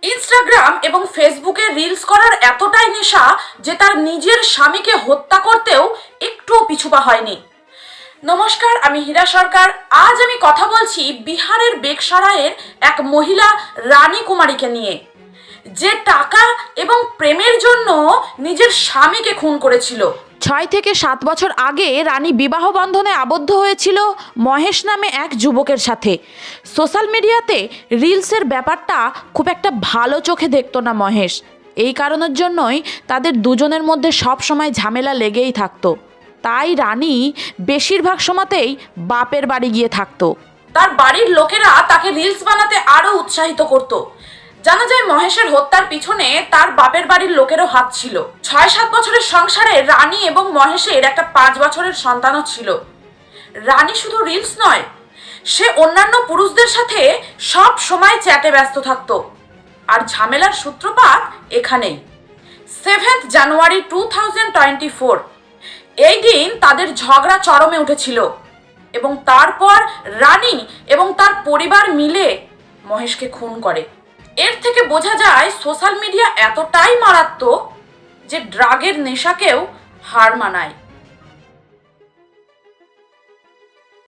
Instagram এবং ফেসবুকে reels করার এতটাই নেশা যে তার নিজের স্বামীকে হত্যা করতেও একটুও পিছুপা হয়নি। নমস্কার, আমি হীরা সরকার। আজ আমি কথা বলছি বিহারের বেগসরাইয়ের এক মহিলা রানী কুমারীকে নিয়ে, যে টাকা এবং প্রেমের জন্য নিজের স্বামীকে খুন করেছিল। 6 থেকে 7 বছর আগে রানী বিবাহ বন্ধনে আবদ্ধ হয়েছিল মহেশ নামে এক যুবকের সাথে। সোশ্যাল মিডিয়াতে রিলসের ব্যাপারটা খুব একটা ভালো চোখে দেখতো না মহেশ। এই কারণের জন্যই তাদের দুজনের মধ্যে সব সময় ঝামেলা লেগেই থাকতো। তাই রানী বেশিরভাগ সময়তেই বাপের বাড়ি গিয়ে থাকতো। তার বাড়ির লোকেরা তাকে রিলস বানাতে আরও উৎসাহিত করত। জানা যায় মহেশের হত্যার পিছনে তার বাপের বাড়ির লোকেরও হাত ছিল। 6-7 বছরের সংসারে রানী এবং মহেশের একটা 5 বছরের সন্তানও ছিল। রানী শুধু রিলস নয়, সে অন্যান্য পুরুষদের সাথে সব সময় চ্যাটে ব্যস্ত থাকতো। আর ঝামেলার সূত্রপাত এখানেই। 7 জানুয়ারি 2024 এই দিন তাদের ঝগড়া চরমে উঠেছিল এবং তারপর রানী এবং তার পরিবার মিলে মহেশকে খুন করে। এর থেকে বোঝা যায় সোশ্যাল মিডিয়া এতটাই মারাত্মক যে ড্রাগের নেশাকেও হার মানায়।